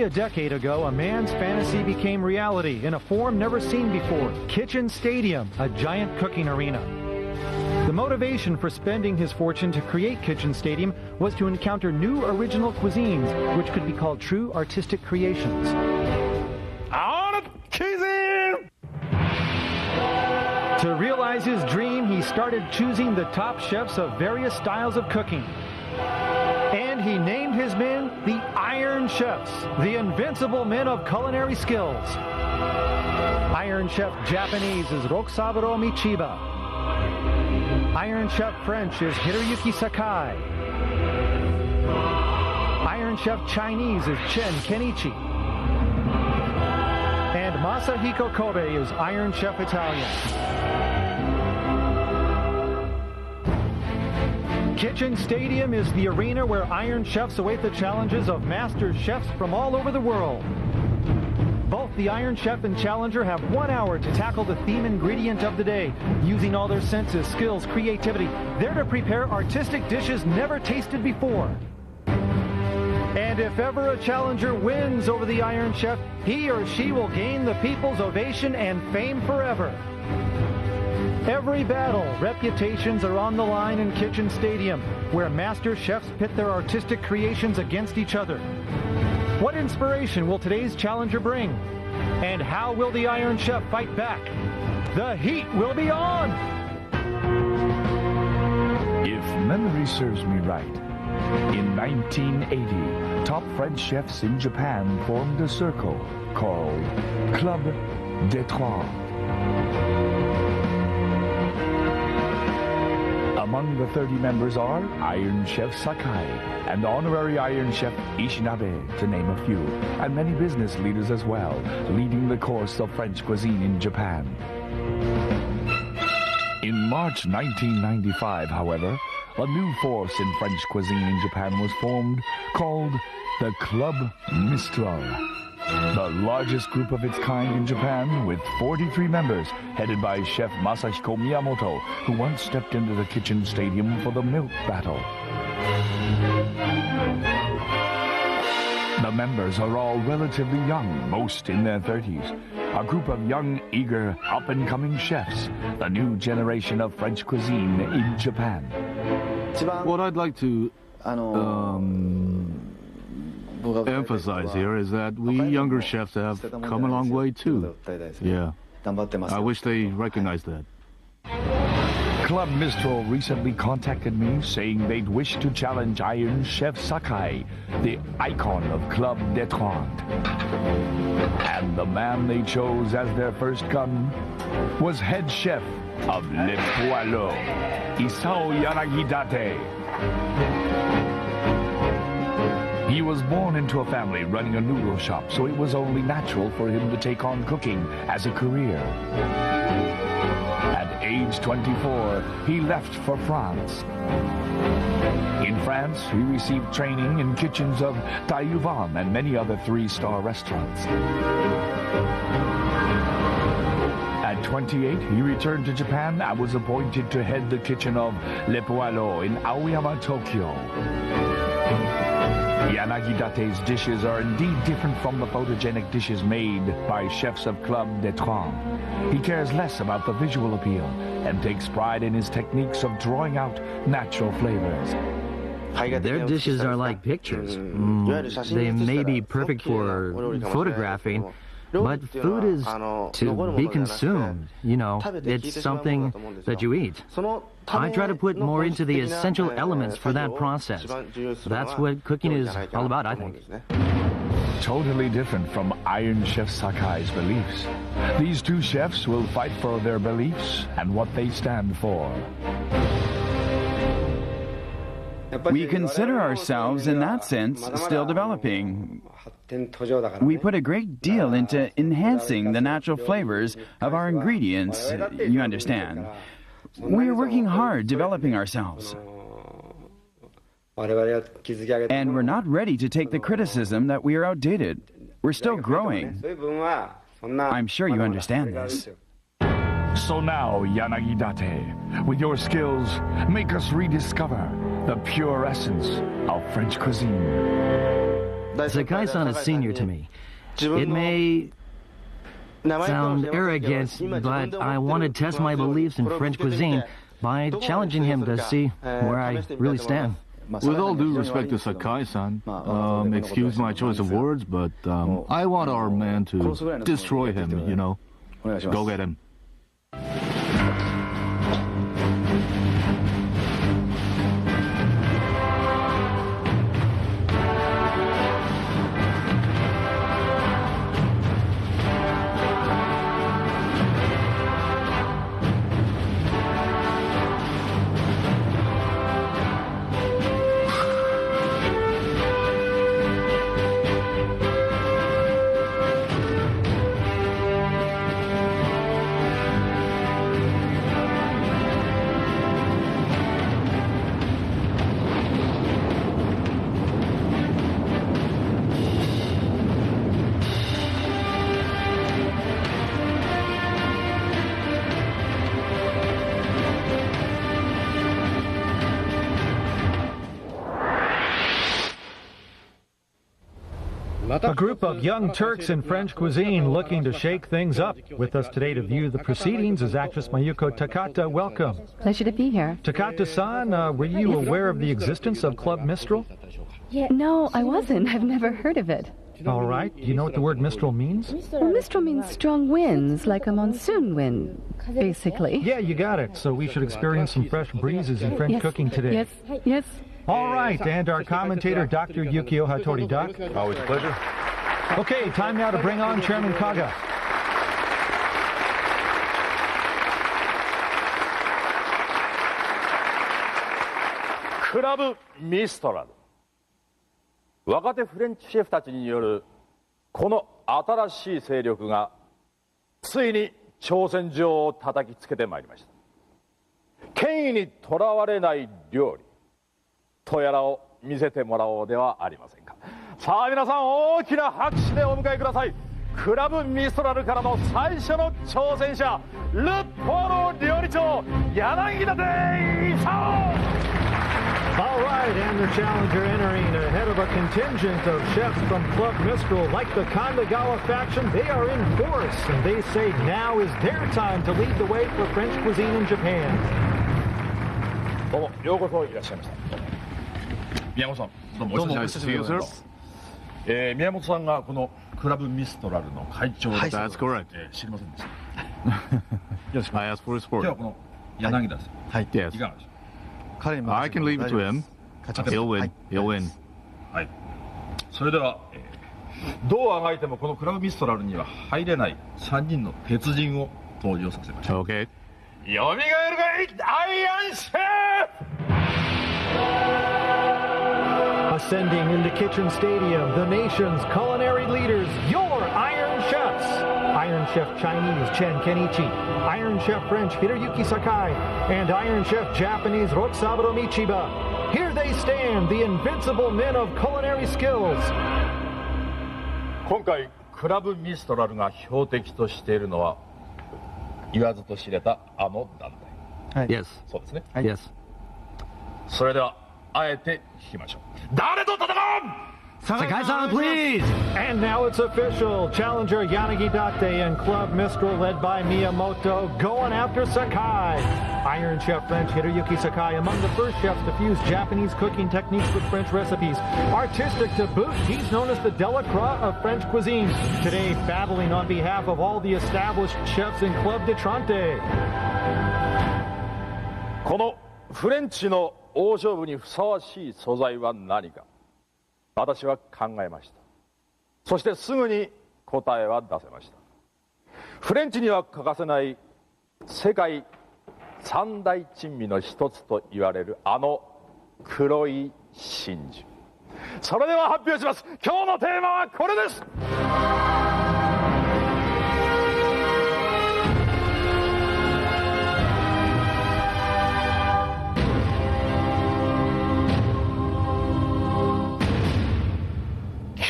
a decade ago, a man's fantasy became reality in a form never seen before. Kitchen Stadium, a giant cooking arena. The motivation for spending his fortune to create Kitchen Stadium was to encounter new original cuisines, which could be called true artistic creations. To realize his dream, he started choosing the top chefs of various styles of cooking. And he named his men the Iron Chefs, the invincible men of culinary skills. Iron Chef Japanese is Rokusaburo Michiba. Iron Chef French is Hiroyuki Sakai. Iron Chef Chinese is Chen Kenichi. And Masahiko Kobe is Iron Chef Italian. Kitchen Stadium is the arena where Iron Chefs await the challenges of master chefs from all over the world. Both the Iron Chef and Challenger have 1 hour to tackle the theme ingredient of the day, using all their senses, skills, creativity. They're to prepare artistic dishes never tasted before. And if ever a challenger wins over the Iron Chef, he or she will gain the people's ovation and fame forever. Every battle, reputations are on the line in Kitchen Stadium, where master chefs pit their artistic creations against each other. What inspiration will today's challenger bring? And how will the Iron Chef fight back? The heat will be on! If memory serves me right, in 1980, top French chefs in Japan formed a circle called Club des Trois. Among the 30 members are Iron Chef Sakai and Honorary Iron Chef Ishinabe, to name a few, and many business leaders as well, leading the course of French cuisine in Japan. In March 1995, however, a new force in French cuisine in Japan was formed called the Club Mistral. The largest group of its kind in Japan, with 43 members, headed by Chef Masahiko Miyamoto, who once stepped into the Kitchen Stadium for the milk battle. The members are all relatively young, most in their 30s. A group of young, eager, up-and-coming chefs, the new generation of French cuisine in Japan. What I'd like to emphasize here is that we younger chefs have come a long way too. Yeah. I wish they recognized that. Club Mistral recently contacted me saying they'd wish to challenge Iron Chef Sakai, the icon of Club des Trois. And the man they chose as their first gun was head chef of Le Poilot, Isao Yanagidate. He was born into a family running a noodle shop, so it was only natural for him to take on cooking as a career. At age 24, he left for France. In France, he received training in kitchens of Taiyuan and many other three-star restaurants. At 28, he returned to Japan and was appointed to head the kitchen of Le Poilot in Aoyama, Tokyo. Yanagidate's dishes are indeed different from the photogenic dishes made by chefs of Club des Trois. He cares less about the visual appeal and takes pride in his techniques of drawing out natural flavors. Their dishes are like pictures. They may be perfect for photographing, but food is to be consumed. You know, it's something that you eat. I try to put more into the essential elements for that process. That's what cooking is all about, I think. Totally different from Iron Chef Sakai's beliefs. These two chefs will fight for their beliefs and what they stand for. We consider ourselves, in that sense, still developing. We put a great deal into enhancing the natural flavors of our ingredients, you understand. We are working hard developing ourselves. And we're not ready to take the criticism that we are outdated. We're still growing. I'm sure you understand this. So now, Yanagidate, with your skills, make us rediscover the pure essence of French cuisine. Sakai-san is senior to me. It may sound arrogant, but I want to test my beliefs in French cuisine by challenging him to see where I really stand. With all due respect to Sakai-san, excuse my choice of words, but I want our man to destroy him, you know. Go get him. A group of young Turks in French cuisine looking to shake things up. With us today to view the proceedings is actress Mayuko Takata. Welcome. Pleasure to be here. Takata-san, were you aware of the existence of Club Mistral? No, I wasn't. I've never heard of it. All right. Do you know what the word Mistral means? Well, Mistral means strong winds, like a monsoon wind, basically. Yeah, you got it. So we should experience some fresh breezes in French cooking today. Yes. All right, and our commentator, Dr. Yukio Hattori. Doc. Always a pleasure. Okay, time now to bring on Chairman Kaga. Club Mistral。若手フレンチシェフたちによるこの新しい勢力がついに挑戦状を叩きつけてまいりました。権威にとらわれない料理とやらを見せてもらおうではありませんか。さあ皆さん大きな拍手でお迎えください。クラブミストラルからの最初の挑戦者、ルッポの料理長柳立勲。All right, and the challenger entering ahead of a contingent of chefs from Club Mistral. Like the Kandagawa faction, they are in force, and they say now is their time to lead the way for French cuisine in Japan. どうもようこそいらっしゃいました。宮本さん、どうもお久しぶりです。宮本さんがこのクラブミストラルの会長です。That's correct. 知りませんでした。よろしく。I asked for his support. 今日はこの柳田さん、はい、yes. いかがでしょう。I can leave it to him. He'll win. He'll win. はい。それでは、どうあがいてもこのクラブミストラルには入れない3人の鉄人を登場させましょう。Okay. よみがえるがいアイアンシェフ。 Ascending into Kitchen Stadium, the nation's culinary leaders, your Iron Chefs. Iron Chef Chinese Chen Kenichi, Iron Chef French Hiroyuki Sakai, and Iron Chef Japanese Rokusaburo Michiba. Here they stand, the invincible men of culinary skills. 今回クラブミストラルが標的としているのは言わずと知れたあの団体。Yes. そうですね。Yes. それではあえて聞きましょう。誰と戦うSakai-san, please! And now it's official. Challenger Yanagi Date and Club Mistral led by Miyamoto going after Sakai. Iron Chef French Hiroyuki Sakai among the first chefs to fuse Japanese cooking techniques with French recipes. Artistic to boot, he's known as the Delacroix of French cuisine. Today battling on behalf of all the established chefs in Club de Trente. このフレンチの大勝負にふさわしい素材は何か。私は考えました。そしてすぐに答えは出せました。フレンチには欠かせない世界三大珍味の一つと言われるあの黒い真珠。それでは発表します。今日のテーマはこれです。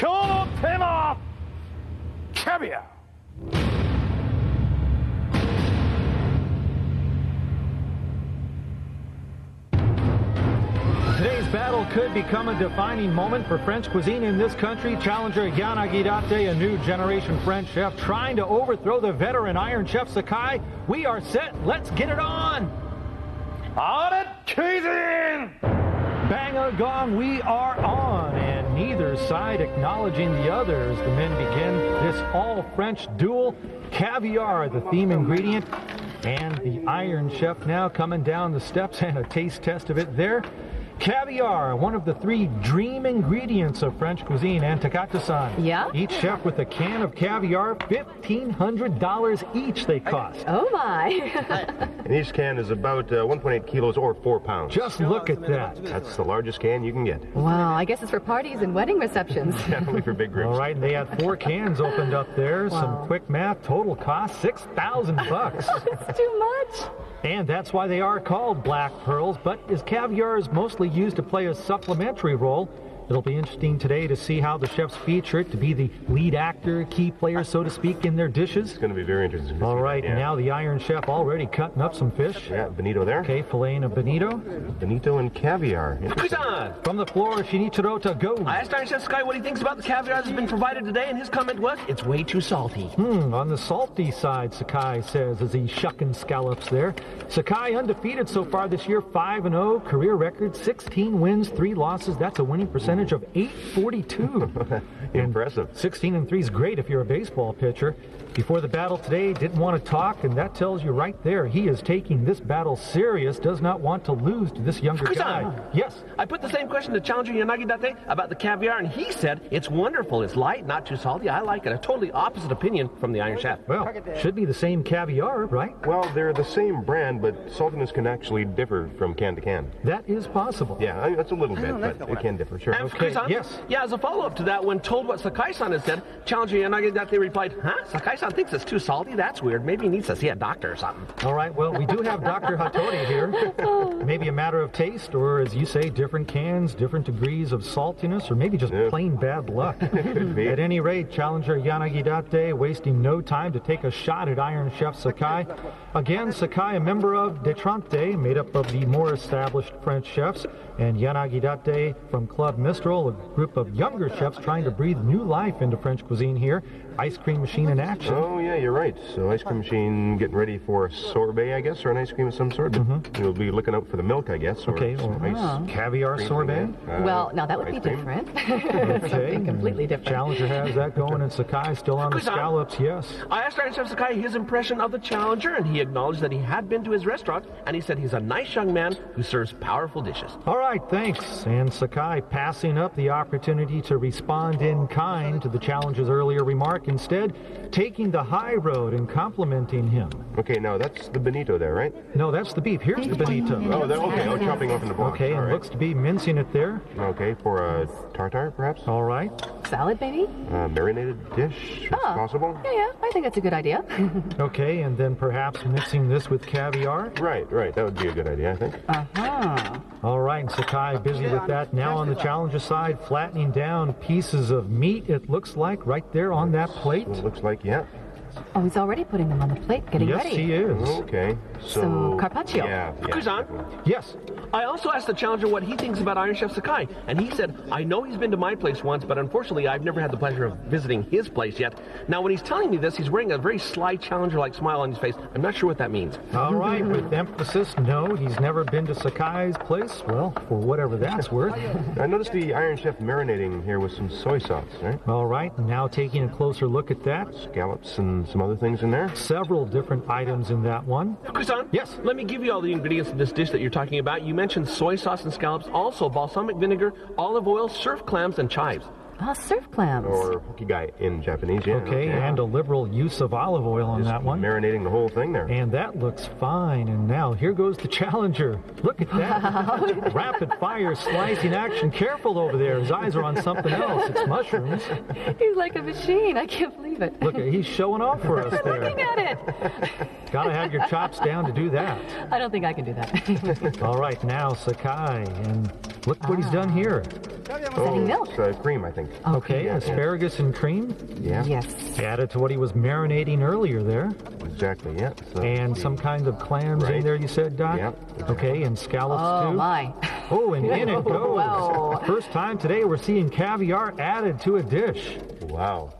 今日のテーマはキャビア。Today's battle could become a defining moment for French cuisine in this country. Challenger Yann Aguidate, a new generation French chef, trying to overthrow the veteran Iron Chef Sakai. We are set. Let's get it on. On it, cuisine! Bang a gong, we are on, and neither side acknowledging the other as the men begin this all-French duel. Caviar, the theme ingredient, and the Iron Chef now coming down the steps, and a taste test of it there. Caviar, one of the 3 dream ingredients of French cuisine. And Takata-san. Yeah? Each chef with a can of caviar, $1,500 each they cost. Oh, my. And each can is about 1.8 kilos or 4 pounds. Just look at that. That's the largest can you can get. Wow, I guess it's for parties and wedding receptions. Definitely for big groups. All right, and they had 4 cans opened up there. Wow. Some quick math, total cost $6,000. It's too much. And that's why they are called black pearls. But as caviar is mostly used to play a supplementary role, it'll be interesting today to see how the chefs feature it to be the lead actor, key player, so to speak, in their dishes. It's going to be very interesting. All right, yeah. and now the Iron Chef already cutting up some fish. Yeah, bonito there. Okay, filleting a bonito. Bonito and caviar. From the floor, Shinichiro to go. I asked Iron Chef Sky what he thinks about the caviar that's been provided today, and his comment was, it's way too salty. On the salty side, Sakai says, as he's shucking scallops there. Sakai undefeated so far this year, 5-0, career record, 16 wins, 3 losses. That's a winning percentage of 842. Impressive. 16-3 is great if you're a baseball pitcher. Before the battle today, didn't want to talk, and that tells you right there he is taking this battle serious, does not want to lose to this younger guy. Yes? I put the same question to Challenger Yanagidate about the caviar, and he said, it's wonderful, it's light, not too salty, I like it. A totally opposite opinion from the Iron Chef. Well, should be the same caviar, right? Well, they're the same brand, but saltiness can actually differ from can to can. That is possible. Yeah, I mean, that's a little bit, but it can differ, sure. And Okay, Sakai-san, yes. Yeah, as a follow-up to that, when told what Sakai-san had said, Challenger Yanagidate replied, huh? Sakai-san thinks it's too salty? That's weird. Maybe he needs to see a doctor or something. All right, well, we do have Dr. Hattori here. Maybe a matter of taste, or as you say, different cans, different degrees of saltiness, or maybe just plain bad luck. At any rate, Challenger Yanagidate wasting no time to take a shot at Iron Chef Sakai. Again, Sakai, a member of Detrante, made up of the more established French chefs, and Yanagidate from Club Mistral, a group of younger chefs trying to breathe new life into French cuisine here. Ice cream machine in action. Oh, yeah, you're right. So ice cream machine getting ready for a sorbet, I guess, or an ice cream of some sort. You'll be looking out for the milk, I guess. Or Okay, some ice caviar cream sorbet. Well, now that would be ice cream. different. Okay. Something completely different. Challenger has that going, and Sakai still on the scallops, yes. I asked Iron Chef Sakai his impression of the Challenger, and he acknowledged that he had been to his restaurant, and he said he's a nice young man who serves powerful dishes. All right, thanks. And Sakai passing up the opportunity to respond in kind to the Challenger's earlier remark, instead taking the high road and complimenting him. Okay, now that's the bonito there, right? No, that's the beef. Here's the bonito. Oh, okay. Oh, chopping off in the block. Okay, All and right. looks to be mincing it there. Okay, for a tartare, perhaps? All right. Salad, maybe? Marinated dish, if possible? Yeah, I think that's a good idea. Okay, and then perhaps mixing this with caviar. Right. That would be a good idea, I think. All right, and Sakai busy with that. Now on the Challenger side, flattening down pieces of meat, it looks like, right there on that plate. It looks like, yeah. Oh, he's already putting them on the plate, getting Yes, ready. he is. Okay, So, carpaccio. Yeah. Kuzan, Yes. I also asked the Challenger what he thinks about Iron Chef Sakai, and he said, I know he's been to my place once, but unfortunately I've never had the pleasure of visiting his place yet. Now, when he's telling me this, he's wearing a very sly Challenger-like smile on his face. I'm not sure what that means. All right, with emphasis, no, he's never been to Sakai's place. Well, for whatever that's worth. I noticed the Iron Chef marinating here with some soy sauce, right? All right, now taking a closer look at that. Scallops and some other things in there. Several different items in that one. Kuzan? Yes. Let me give you all the ingredients of this dish that you're talking about. You mentioned soy sauce and scallops, also balsamic vinegar, olive oil, surf clams, and chives. Surf clams. Or hokigai in Japanese, yeah. Okay, and a liberal use of olive oil on that one. Marinating the whole thing there. And that looks fine. And now here goes the Challenger. Look at that. Rapid fire slicing action. Careful over there. His eyes are on something else. It's mushrooms. He's like a machine. I can't believe believe it. Look, he's showing off for us there. Looking at it. Gotta have your chops down to do that. I don't think I can do that. All right, now Sakai, and look what he's done here. Milk. It's cream, I think. Okay, asparagus and cream. Yeah. Yes. Added to what he was marinating earlier there. Exactly, yeah. So And some kind of clams in there, you said, Doc? Yeah. Okay, and scallops Oh, too. my. Oh, and in it goes. Wow. First time today we're seeing caviar added to a dish. Wow.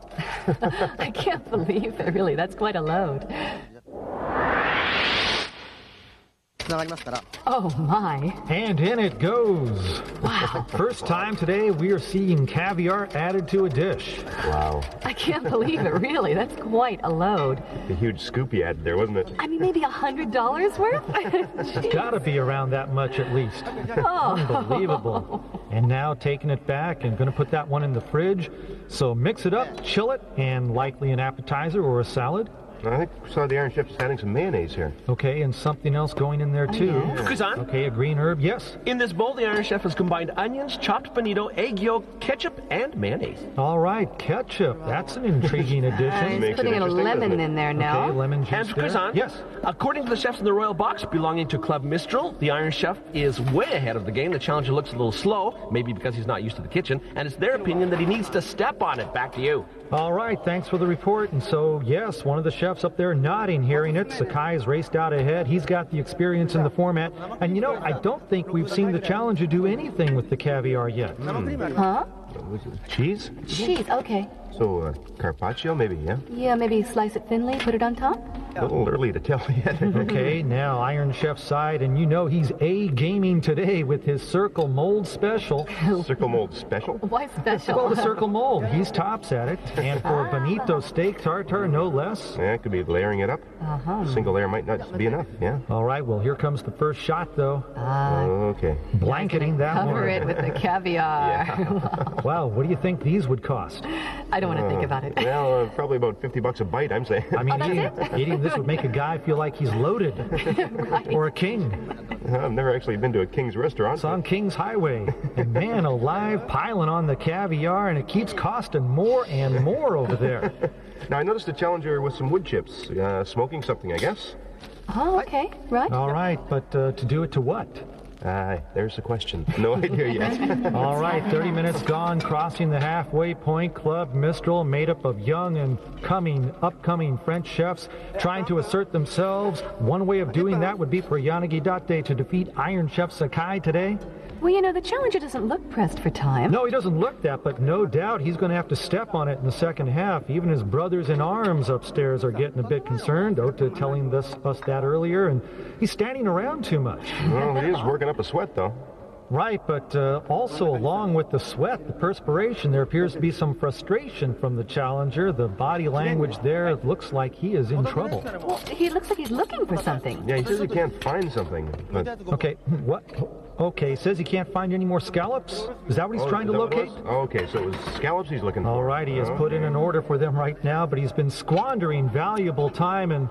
I can't believe it, really. That's quite a load. Oh, my. And in it goes. Wow. First time today we are seeing caviar added to a dish. Wow. I can't believe it, really. That's quite a load. A huge scoop you had there, wasn't it? I mean, maybe $100 worth? It's got to be around that much at least. Oh. Unbelievable. And now taking it back and going to put that one in the fridge. So mix it up, chill it, and likely an appetizer or a salad. I think we saw the Iron Chef just adding some mayonnaise here. Okay, and something else going in there too. Kuzan? Okay, a green herb, yes. In this bowl, the Iron Chef has combined onions, chopped bonito, egg yolk, ketchup, and mayonnaise. All right, ketchup. That's an intriguing addition. He's putting a lemon in there now. Okay, lemon juice And there. Kuzan? Yes. According to the chefs in the Royal Box belonging to Club Mistral, the Iron Chef is way ahead of the game. The challenger looks a little slow, maybe because he's not used to the kitchen, and it's their opinion that he needs to step on it. Back to you. All right, thanks for the report. And so, yes, one of the chefs up there nodding, hearing it. Sakai's raced out ahead. He's got the experience in the format. And, you know, I don't think we've seen the challenger do anything with the caviar yet. Huh? Cheese? Cheese, okay. So, carpaccio maybe, yeah? Yeah, maybe slice it thinly, put it on top? A little early to tell yet. Okay, now Iron Chef's side, and you know he's A-gaming today with his circle mold special. Circle mold special? Why special? Well, the circle mold, he's tops at it. And for bonito steak tartare, no less. Yeah, it could be layering it up. A single layer might not be enough, yeah? All right, well, here comes the first shot, though. Okay. Blanketing that one. Cover it with the caviar. Wow, what do you think these would cost? I don't want to think about it. Well, probably about $50 a bite, I'm saying. I mean, that's eating this would make a guy feel like he's loaded. Or a king. I've never actually been to a King's restaurant. It's on King's Highway. And man alive, piling on the caviar, and it keeps costing more and more over there. Now, I noticed the challenger with some wood chips, smoking something, I guess. Oh, okay, right. All right, but to do it to what? There's the question. No idea yet. All right, 30 minutes gone, crossing the halfway point. Club Mistral, made up of young and upcoming French chefs trying to assert themselves. One way of doing that would be for Yanagi Date to defeat Iron Chef Sakai today. Well, you know, the challenger doesn't look pressed for time. No, he doesn't look that, but no doubt he's going to have to step on it in the second half. Even his brothers in arms upstairs are getting a bit concerned. Ota telling us that earlier, and he's standing around too much. Well, he is working up a sweat, though. Right, but also along with the sweat, the perspiration, there appears to be some frustration from the challenger. The body language there looks like he is in trouble. Well, he looks like he's looking for something. Yeah, he says he can't find something. But Okay, what? Okay, says he can't find any more scallops? Is that what he's trying to locate? Okay, so it was scallops he's looking for. All right, he has put in an order for them right now, but he's been squandering valuable time, and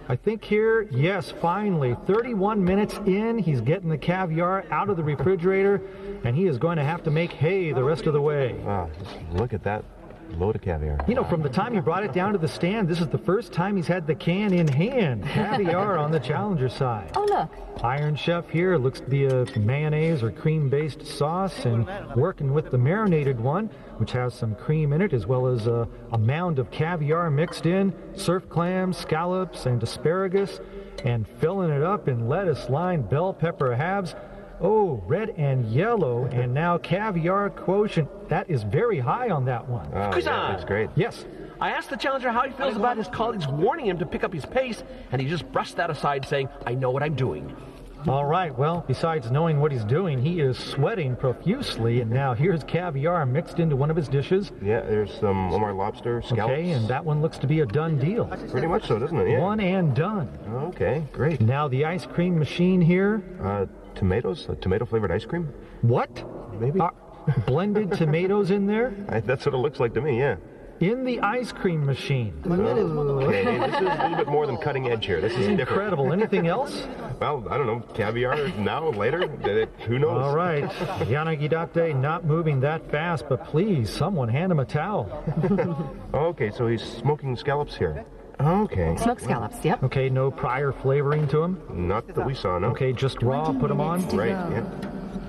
I think here, yes, finally, 31 minutes in, he's getting the caviar out of the refrigerator, and he is going to have to make hay the rest of the way. Wow, just look at that load of caviar. You know, from the time he brought it down to the stand, this is the first time he's had the can in hand. Caviar on the challenger side. Oh, look. Iron Chef here looks to be a mayonnaise or cream-based sauce, and working with the marinated one, which has some cream in it, as well as a mound of caviar mixed in, surf clams, scallops, and asparagus, and filling it up in lettuce-lined bell pepper halves. Oh, red and yellow, and now caviar quotient. That is very high on that one. Oh, yeah, that's great. Yes. I asked the challenger how he feels about his colleagues warning him to pick up his pace, and he just brushed that aside, saying, I know what I'm doing. All right, well, besides knowing what he's doing, he is sweating profusely, and now here's caviar mixed into one of his dishes. Yeah, there's some Omar lobster, scallops. Okay, and that one looks to be a done deal. Pretty much so, doesn't it? Yeah. One and done. Okay, great. Now the ice cream machine here. Tomatoes? Tomato-flavored ice cream? What? Maybe. Blended tomatoes in there? That's what it looks like to me, yeah. In the ice cream machine. Okay, this is a little bit more than cutting edge here. This is Incredible. Anything else? Well, I don't know. Caviar now, later? Who knows? All right. Yanagidate not moving that fast, but please, someone hand him a towel. Okay, so he's smoking scallops here. Okay. Smoked scallops, yep. Okay, no prior flavoring to them? Not that we saw, no. Okay, just raw, put them on? Right, yeah.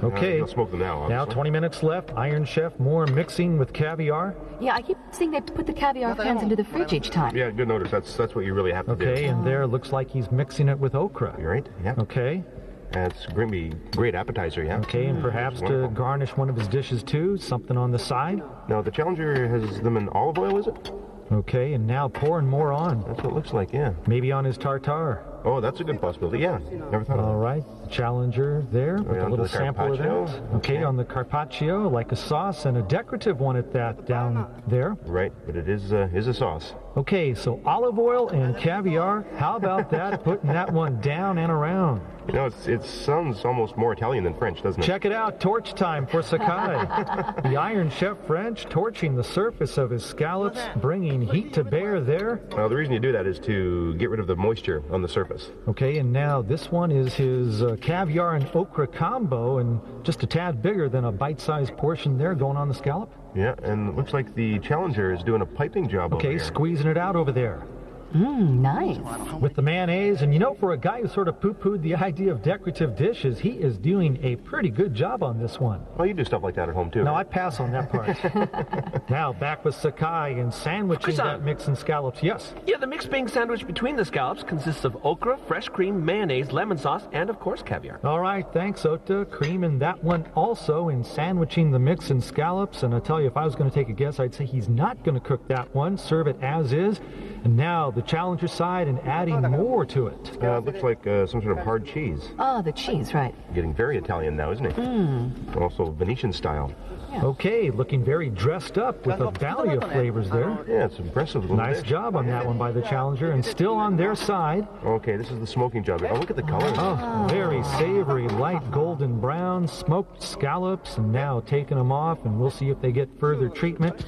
Okay. He'll smoke them now, obviously. Now 20 minutes left. Iron Chef, more mixing with caviar. Yeah, I keep seeing they put the caviar cans into the fridge each time. Yeah, good notice. That's what you really have to do. Okay, and there looks like he's mixing it with okra. You're right, yeah. Okay. It's going to be a great appetizer, yeah. Okay, and perhaps to garnish one of his dishes too, something on the side. Now, the Challenger has them in olive oil, is it? Okay, and now pouring more on. That's what it looks like, yeah. Maybe on his tartare. Oh, that's a good possibility, yeah. Never thought of that. All right, Challenger there with a little the sample of carpaccio. that. Okay, on the carpaccio, like a sauce, and a decorative one at that down there. Right, but it is a sauce. Okay, so olive oil and caviar. How about that? Putting that one down and around. You know, it sounds almost more Italian than French, doesn't it? Check it out, torch time for Sakai. The Iron Chef French torching the surface of his scallops, bringing heat to bear there. Well, the reason you do that is to get rid of the moisture on the surface. Okay, and now this one is his caviar and okra combo, and just a tad bigger than a bite-sized portion there going on the scallop. Yeah, and it looks like the Challenger is doing a piping job over Okay, here. squeezing it out over there. Nice. With the mayonnaise, and you know, for a guy who sort of poo-pooed the idea of decorative dishes, he is doing a pretty good job on this one. Well, you do stuff like that at home, too. No, right? I pass on that part. Now, back with Sakai and sandwiching that mix and scallops. Yes? Yeah, the mix being sandwiched between the scallops consists of okra, fresh cream, mayonnaise, lemon sauce, and of course caviar. All right, thanks, Ota. Creaming that one also in sandwiching the mix and scallops. And I tell you, if I was going to take a guess, I'd say he's not going to cook that one. Serve it as is. And now the Challenger side and adding more to it. It looks like some sort of hard cheese. Oh, the cheese, right. Getting very Italian now, isn't it? Also Venetian style. Yeah. Okay, looking very dressed up with a valley of flavors there. Yeah, it's impressive. Little Nice dish. job on that one by the Challenger, and still on their side. Okay, this is the smoking job. Oh, look at the color. Oh, very savory, light golden brown, smoked scallops, and now taking them off, and we'll see if they get further treatment.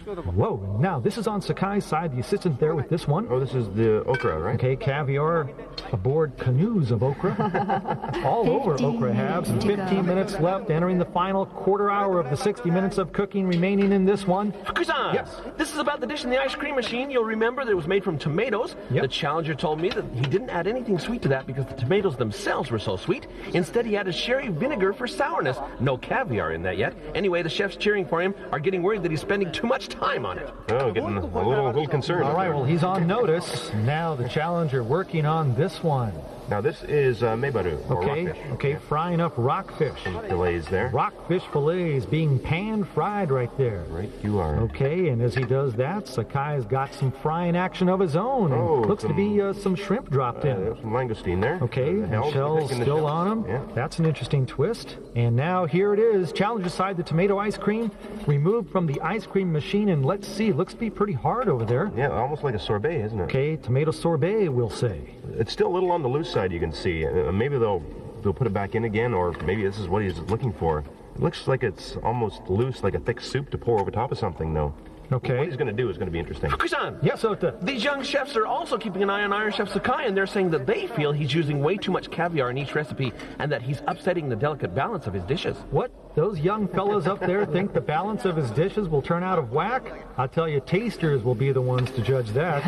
Whoa, now this is on Sakai's side, the assistant there with this one. Oh, this is the okra, right? Okay, caviar aboard canoes of okra. All over okra halves, and 15 minutes left, entering the final quarter hour of the 60 minutes of cooking remaining in this one. Fukusan! Yes. This is about the dish in the ice cream machine. You'll remember that it was made from tomatoes. Yep. The Challenger told me that he didn't add anything sweet to that because the tomatoes themselves were so sweet. Instead, he added sherry vinegar for sourness. No caviar in that yet. Anyway, the chefs cheering for him are getting worried that he's spending too much time on it. Oh, getting a little concerned. All right, well, he's on notice. Now the Challenger working on this one. Now, this is mebaru, or rockfish. Okay, frying up rockfish. Fillets there. Rockfish fillets being pan-fried right there. Right, you are. Okay, and as he does that, Sakai's got some frying action of his own. And Oh, looks to be some shrimp dropped in. There's some langoustine there. Okay, The and shells, shells taking the still shells. on them. Yeah. That's an interesting twist. And now here it is. Challenger side, the tomato ice cream, removed from the ice cream machine. And let's see, looks to be pretty hard over there. Yeah, almost like a sorbet, isn't it? Okay, tomato sorbet, we'll say. It's still a little on the loose side, you can see. Maybe they'll put it back in again, or maybe this is what he's looking for. It looks like it's almost loose, like a thick soup to pour over top of something, though. Okay. What he's going to do is going to be interesting. Fukusan! Yes, Ota. These young chefs are also keeping an eye on Iron Chef Sakai, and they're saying that they feel he's using way too much caviar in each recipe and that he's upsetting the delicate balance of his dishes. What? Those young fellas up there think the balance of his dishes will turn out of whack? I tell you, tasters will be the ones to judge that.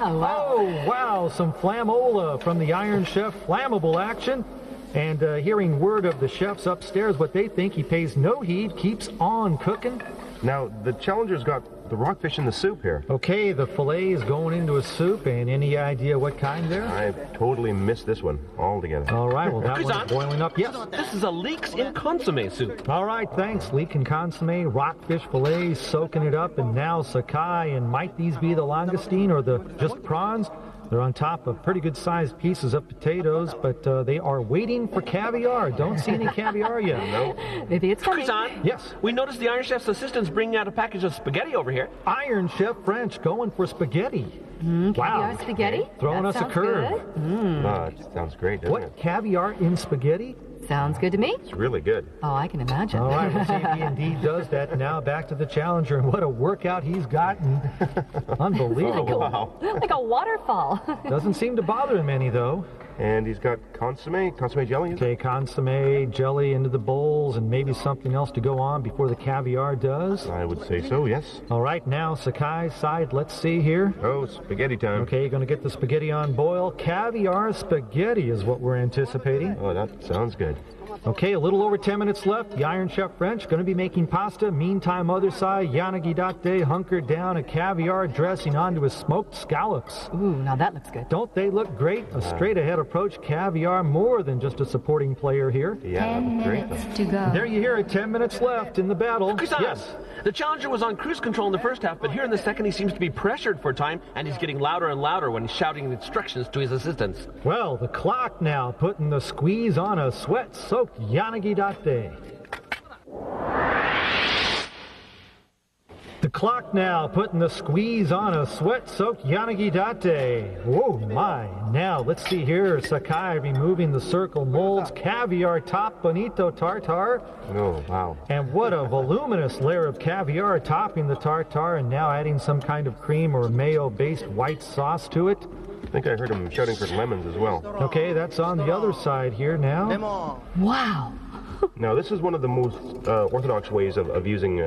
Oh, wow, some flamola from the Iron Chef flammable action. And hearing word of the chefs upstairs, what they think, he pays no heed, keeps on cooking. Now, the Challenger's got the rockfish in the soup here. Okay, the fillet is going into a soup, and any idea what kind there? I totally missed this one altogether. All right, well, that Fukusan. one's boiling up. Yes. This is a leeks in consomme soup. All right, thanks. Leek and consomme, rockfish fillet, soaking it up, and now Sakai. And might these be the langoustine or the just prawns? They're on top of pretty good sized pieces of potatoes, but they are waiting for caviar. Don't see any caviar yet. No. Maybe it's coming. Fukusan! Yes. We noticed the Iron Chef's assistant's bringing out a package of spaghetti over here. Iron Chef French going for spaghetti. Caviar spaghetti? Throwing That us a sounds curve. good. It sounds great, doesn't What, it? caviar in spaghetti? Sounds good to me. It's really good. Oh, I can imagine. All right, we'll see if he indeed does that. Now back to the challenger, and what a workout he's gotten. Unbelievable. Wow. Like a waterfall. Doesn't seem to bother him any, though. And he's got consomme jelly. Okay, consomme jelly into the bowls and maybe something else to go on before the caviar does. I would say so, yes. All right, now Sakai's side, let's see here. Oh, spaghetti time. Okay, you're going to get the spaghetti on boil. Caviar spaghetti is what we're anticipating. Oh, that sounds good. Okay, a little over 10 minutes left. The Iron Chef French going to be making pasta. Meantime, other side, Yanagi Date hunkered down a caviar dressing onto his smoked scallops. Ooh, now that looks good. Don't they look great? A straight-ahead approach. Caviar more than just a supporting player here. Yeah, 10 minutes to go. There you hear it. 10 minutes left in the battle. Yes. The challenger was on cruise control in the first half, but here in the second he seems to be pressured for time, and he's getting louder and louder when he's shouting instructions to his assistants. Well, the clock now putting the squeeze on a sweat-soaked Yanagi Date. The clock now putting the squeeze on a sweat-soaked Yanagi Date. Whoa, my. Now, let's see here. Sakai removing the circle molds. Caviar top bonito tartare. Oh, wow. And what a voluminous layer of caviar topping the tartare, and now adding some kind of cream or mayo-based white sauce to it. I think I heard him shouting for lemons as well. Okay, that's on the other side here now. Wow. Now, this is one of the most orthodox ways of using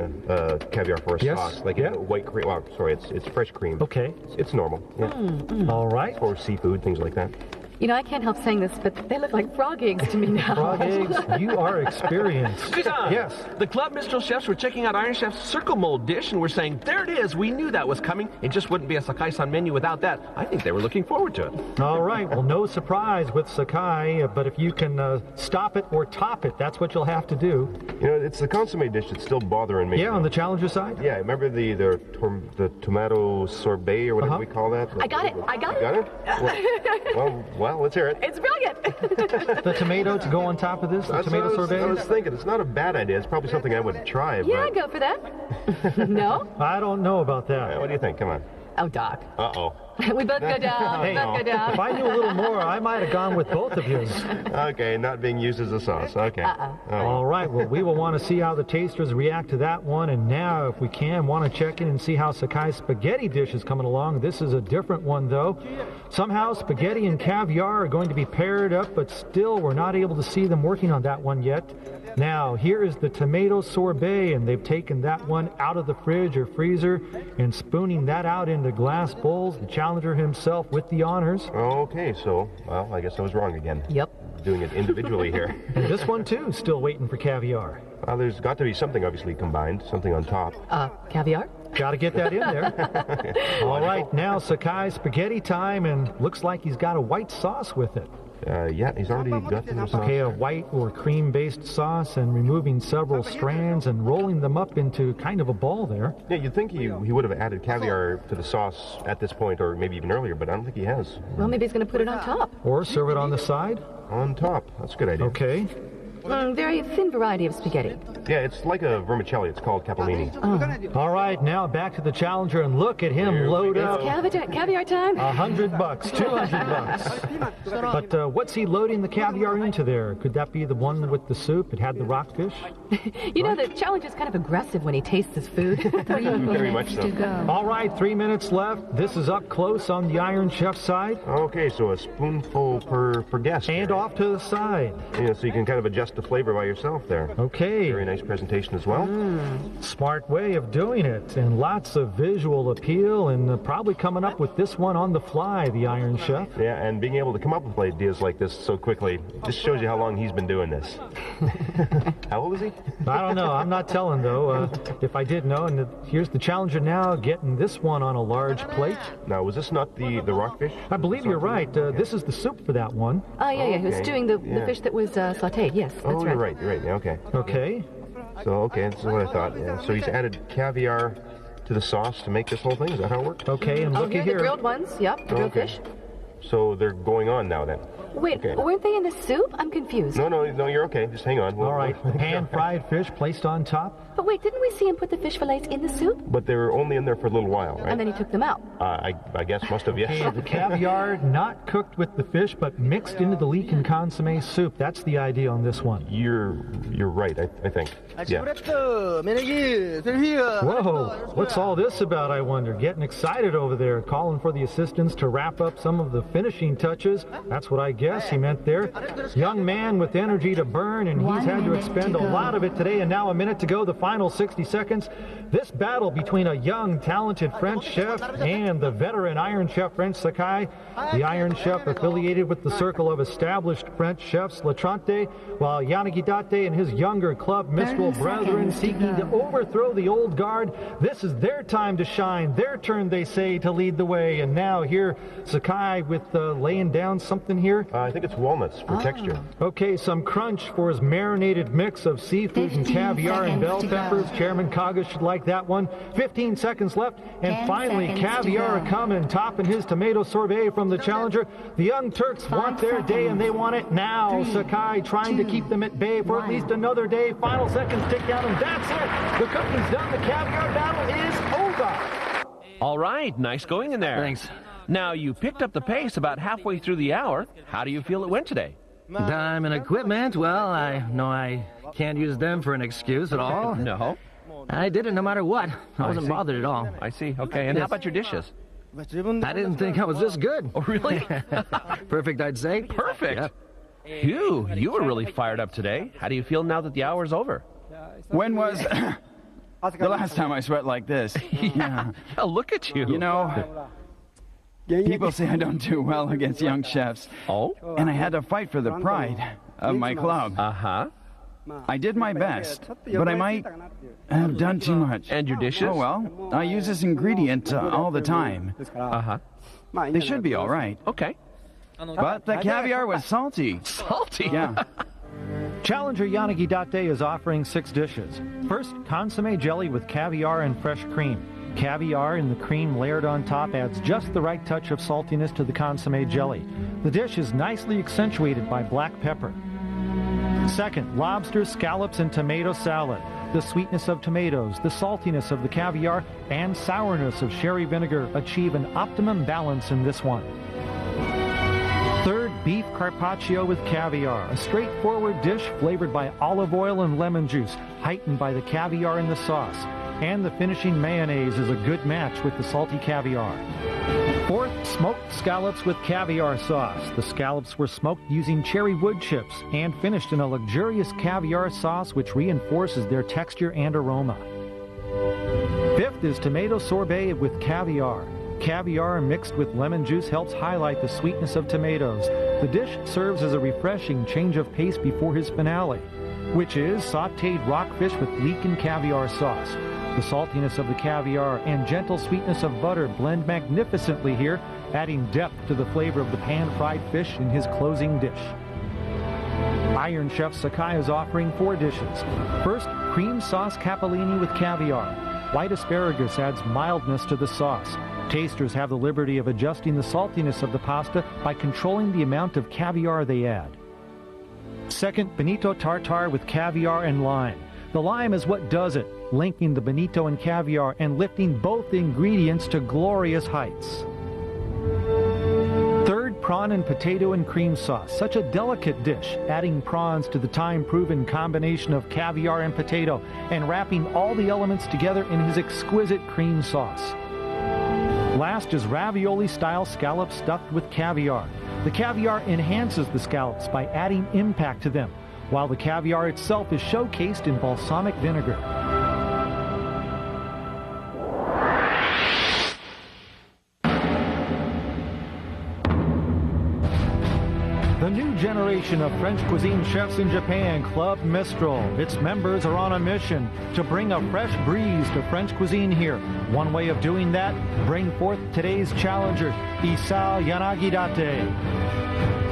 caviar for a sauce. Like white cream. Well, sorry, it's fresh cream. Okay. It's normal. Yeah. All right. Or seafood, things like that. You know, I can't help saying this, but they look like frog eggs to me now. Frog eggs, you are experienced. Yes. The Club Mistral chefs were checking out Iron Chef's circle mold dish and were saying, there it is, we knew that was coming. It just wouldn't be a Sakai-san menu without that. I think they were looking forward to it. All right, well, no surprise with Sakai, but if you can stop it or top it, that's what you'll have to do. You know, it's the consomme dish that's still bothering me. Yeah, on the challenger side? Yeah, remember the tomato sorbet or whatever we call that? I got it. Got it? Well, let's hear it. It's brilliant. The tomato to go on top of this, the tomato sorbet? I was thinking, it's not a bad idea. It's probably something I would try. Yeah, I'd go for that. No? I don't know about that. What do you think? Come on. Oh, Doc. Uh-oh. We both go down. Hey, both go down. If I knew a little more, I might have gone with both of you. Okay, not being used as a sauce. Okay. All right, well, we will want to see how the tasters react to that one. And now, if we can, want to check in and see how Sakai's spaghetti dish is coming along. This is a different one, though. Somehow, spaghetti and caviar are going to be paired up, but still, we're not able to see them working on that one yet. Now, here is the tomato sorbet, and they've taken that one out of the fridge or freezer and spooning that out into glass bowls. The challenger himself with the honors. Okay, so, well, I guess I was wrong again. Yep. Doing it individually here. And this one, too, still waiting for caviar. Well, there's got to be something obviously combined, something on top. Caviar? Got to get that in there. All right, now Sakai spaghetti time, and looks like he's got a white sauce with it. Yeah, he's already got the sauce. Okay, a white or cream-based sauce, and removing several strands and rolling them up into kind of a ball there. Yeah, you'd think he would have added caviar to the sauce at this point, or maybe even earlier, but I don't think he has. Well, maybe he's going to put it on top. Or serve it on the side. On top. That's a good idea. Okay. Very thin variety of spaghetti. Yeah, it's like a vermicelli. It's called capellini. All right, now back to the challenger, and look at him load up. Caviar time. $100, $200. But what's he loading the caviar into there? Could that be the one with the soup? It had the rockfish? You know, the challenger's kind of aggressive when he tastes his food. 3 Very much minutes so. to go. All right, 3 minutes left. This is up close on the Iron Chef side. Okay, so a spoonful per guest. And off to the side. Yeah, so you can kind of adjust the flavor by yourself there. Okay. Very nice presentation as well. Smart way of doing it, and lots of visual appeal, and probably coming up with this one on the fly, the Iron Chef. Yeah, and being able to come up with ideas like this so quickly just shows you how long he's been doing this. How old is he? I don't know. I'm not telling, though. If I did know, and here's the challenger now getting this one on a large plate. Now, was this not the rockfish? I believe you're right. This is the soup for that one. Oh, yeah. He was stewing the fish that was sautéed. Yes, that's right. You're right. Yeah, okay. Okay. So, okay, this is what I thought. Yeah. So he's added caviar to the sauce to make this whole thing? Is that how it works? Okay, and look here at are here. the grilled ones. Yep, the grilled fish. So they're going on now then? Wait, Okay. weren't they in the soup? I'm confused. No, you're okay. Just hang on. All right, pan-fried fish placed on top. But wait, didn't we see him put the fish fillets in the soup? But they were only in there for a little while, right? And then he took them out. I guess must have, yes. Okay, the caviar not cooked with the fish, but mixed into the leek and consomme soup. That's the idea on this one. You're right, I think. Yeah. Whoa, what's all this about, I wonder? Getting excited over there, calling for the assistants to wrap up some of the finishing touches. That's what I guess he meant there. Young man with energy to burn, and he's had to expend a lot of it today, and now a minute to go, the final 60 seconds. This battle between a young, talented French chef and the veteran Iron Chef French Sakai. The Iron Chef affiliated with the circle of established French chefs La Trente, while Yanagidate and his younger Club Mistral brethren seeking to overthrow the old guard. This is their time to shine, their turn, they say, to lead the way. And now here, Sakai with laying down something here. I think it's walnuts for texture. Okay, some crunch for his marinated mix of seafood and caviar and bell peppers. Chairman Kaga should like that one. 15 seconds left, and finally caviar coming, topping his tomato sorbet from the challenger. The young Turks want their day, and they want it now. Sakai trying to keep them at bay for at least another day. Final seconds tick down, and that's it. The cooking's done. The caviar battle is over. All right, nice going in there. Thanks. Now, you picked up the pace about halfway through the hour. How do you feel it went today? Time and equipment, well, I know I can't use them for an excuse at all. No. I did it no matter what. I wasn't bothered at all. I see. Okay, and how about your dishes? I didn't think I was this good. Oh, really? Perfect, I'd say. Perfect. Yep. You were really fired up today. How do you feel now that the hour's over? When was the last time I sweat like this? Yeah, look at you. You know, people say I don't do well against young chefs. Oh? And I had to fight for the pride of my club. Uh-huh. I did my best, but I might have done too much. And your dishes? Oh, well, I use this ingredient all the time. Uh-huh. They should be all right. Okay. But the caviar was salty. Salty? Yeah. Challenger Yanagidate is offering 6 dishes. First, consomme jelly with caviar and fresh cream. Caviar in the cream layered on top adds just the right touch of saltiness to the consomme jelly. The dish is nicely accentuated by black pepper. Second, lobster, scallops, and tomato salad. The sweetness of tomatoes, the saltiness of the caviar, and sourness of sherry vinegar achieve an optimum balance in this one. Third, beef carpaccio with caviar, a straightforward dish flavored by olive oil and lemon juice, heightened by the caviar in the sauce. And the finishing mayonnaise is a good match with the salty caviar. Fourth, smoked scallops with caviar sauce. The scallops were smoked using cherry wood chips and finished in a luxurious caviar sauce which reinforces their texture and aroma. Fifth is tomato sorbet with caviar. Caviar mixed with lemon juice helps highlight the sweetness of tomatoes. The dish serves as a refreshing change of pace before his finale, which is sautéed rockfish with leek and caviar sauce. The saltiness of the caviar and gentle sweetness of butter blend magnificently here, adding depth to the flavor of the pan-fried fish in his closing dish. Iron Chef Sakai is offering 4 dishes. First, cream sauce capellini with caviar. White asparagus adds mildness to the sauce. Tasters have the liberty of adjusting the saltiness of the pasta by controlling the amount of caviar they add. Second, bonito tartare with caviar and lime. The lime is what does it, linking the bonito and caviar and lifting both ingredients to glorious heights. Third, prawn and potato and cream sauce. Such a delicate dish, adding prawns to the time-proven combination of caviar and potato and wrapping all the elements together in his exquisite cream sauce. Last is ravioli-style scallops stuffed with caviar. The caviar enhances the scallops by adding impact to them, while the caviar itself is showcased in balsamic vinegar. The new generation of French cuisine chefs in Japan, Club Mistral. Its members are on a mission to bring a fresh breeze to French cuisine here. One way of doing that, bring forth today's challenger, Isao Yanagidate.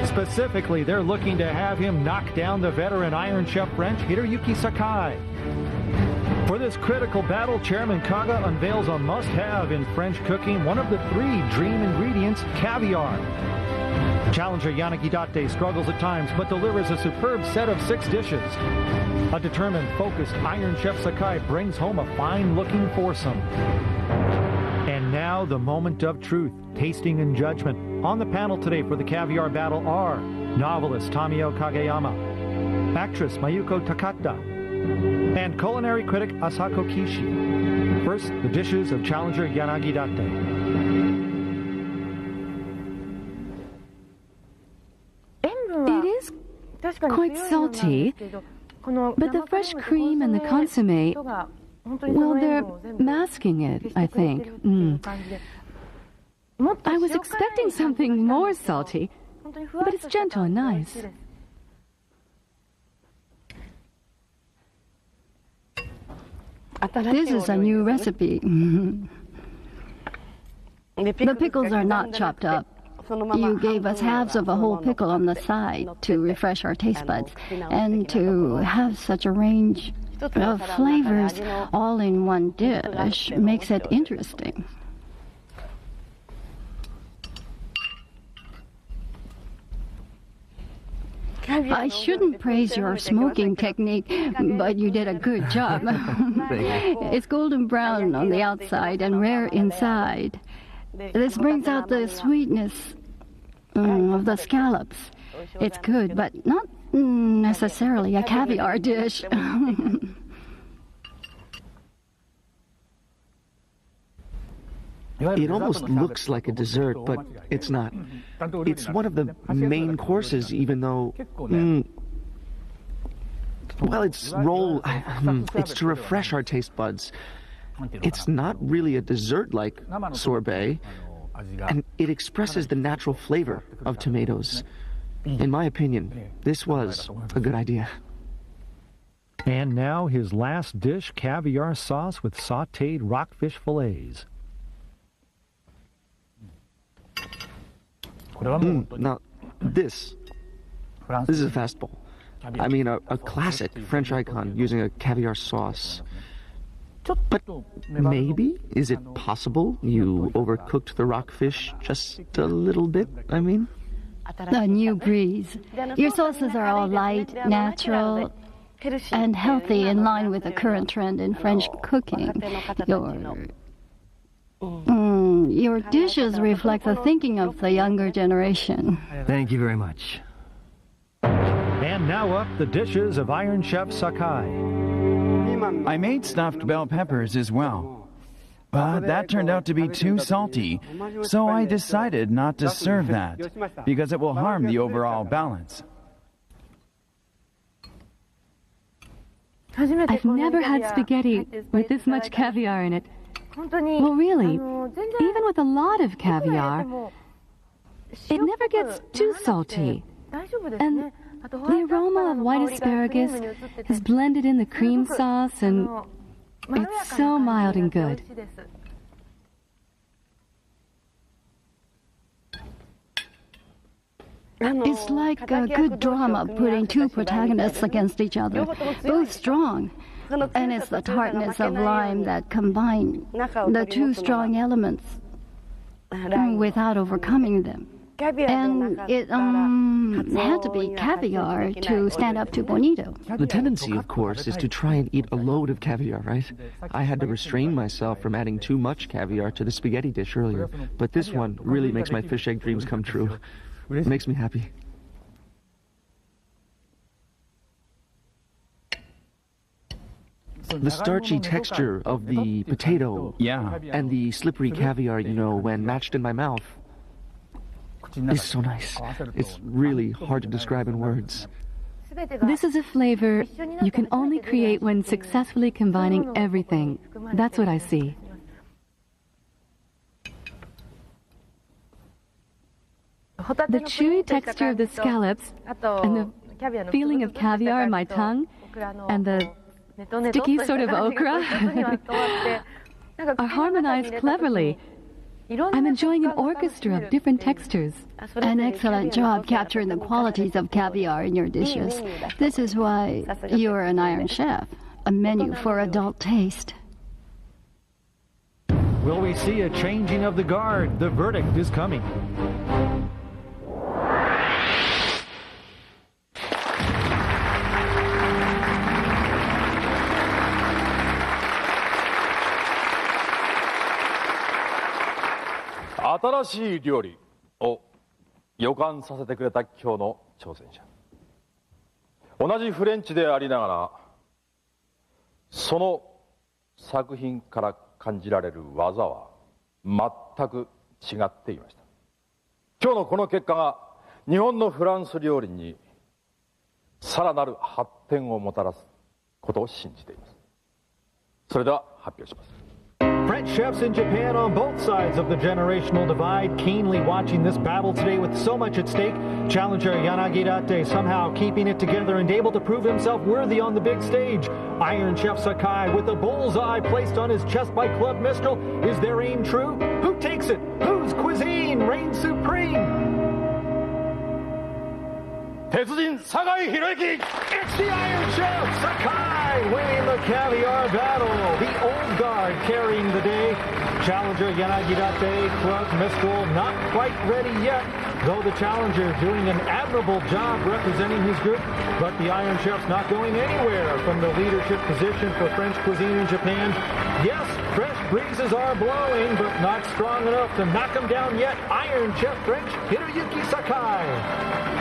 Specifically, they're looking to have him knock down the veteran Iron Chef French Hiroyuki Sakai. For this critical battle, Chairman Kaga unveils a must-have in French cooking, one of the 3 dream ingredients, caviar. Challenger Yanagidate struggles at times, but delivers a superb set of 6 dishes. A determined, focused Iron Chef Sakai brings home a fine-looking foursome. And now the moment of truth, tasting and judgment. On the panel today for the Caviar Battle are novelist Tamio Kageyama, actress Mayuko Takata, and culinary critic Asako Kishi. First, the dishes of Challenger Yanagidate. It is quite salty, but the fresh cream and the consomme, well, they're masking it, I think. I was expecting something more salty, but it's gentle and nice. This is a new recipe. The pickles are not chopped up. You gave us halves of a whole pickle on the side to refresh our taste buds, and to have such a range of flavors all in one dish makes it interesting. I shouldn't praise your smoking technique, but you did a good job. It's golden brown on the outside and rare inside. This brings out the sweetness of the scallops. It's good, but not necessarily a caviar dish. It almost looks like a dessert, but it's not. It's one of the main courses, even though... well, its role... it's to refresh our taste buds. It's not really a dessert like sorbet, and it expresses the natural flavor of tomatoes. In my opinion, this was a good idea. And now his last dish, caviar sauce with sautéed rockfish fillets. Now, this is a fastball. I mean, a classic French icon using a caviar sauce. But maybe, is it possible you overcooked the rockfish just a little bit, I mean? A new breeze. Your sauces are all light, natural, and healthy, in line with the current trend in French cooking. Your dishes reflect the thinking of the younger generation. Thank you very much. And now up the dishes of Iron Chef Sakai. I made stuffed bell peppers as well, but that turned out to be too salty, so I decided not to serve that, because it will harm the overall balance. I've never had spaghetti with this much caviar in it. Well, really, even with a lot of caviar, it never gets too salty. And the aroma of white asparagus is blended in the cream sauce, and it's so mild and good. It's like a good drama putting two protagonists against each other, both strong. And it's the tartness of lime that combine the two strong elements without overcoming them. And it had to be caviar to stand up to bonito. The tendency, of course, is to try and eat a load of caviar, right? I had to restrain myself from adding too much caviar to the spaghetti dish earlier, but this one really makes my fish egg dreams come true. It makes me happy. The starchy texture of the potato and the slippery caviar, you know, when matched in my mouth, is so nice. It's really hard to describe in words. This is a flavor you can only create when successfully combining everything. That's what I see. The chewy texture of the scallops, and the feeling of caviar in my tongue, and the sticky sort of okra are harmonized cleverly. I'm enjoying an orchestra of different textures. An excellent job capturing the qualities of caviar in your dishes. This is why you're an Iron Chef, a menu for adult taste. Will we see a changing of the guard? The verdict is coming. 新しい料理を予感させてくれた今日の挑戦者。同じフレンチでありながら、その作品から感じられる技は全く違っていました。今日のこの結果が日本のフランス料理にさらなる発展をもたらすことを信じています。それでは発表します。French chefs in Japan on both sides of the generational divide, keenly watching this battle today with so much at stake. Challenger Yanagirate somehow keeping it together and able to prove himself worthy on the big stage. Iron Chef Sakai with a bullseye placed on his chest by Club Mistral. Is their aim true? Who takes it? Whose cuisine reigns supreme? 鉄人酒井宏之 It's the Iron Chef Sakai winning the Caviar Battle. The old guard carrying the day. Challenger Yanagirate, Club Mistral not quite ready yet, though the challenger doing an admirable job representing his group. But the Iron Chef's not going anywhere from the leadership position for French cuisine in Japan. Yes, fresh breezes are blowing, but not strong enough to knock him down yet. Iron Chef French Hiroyuki Sakai.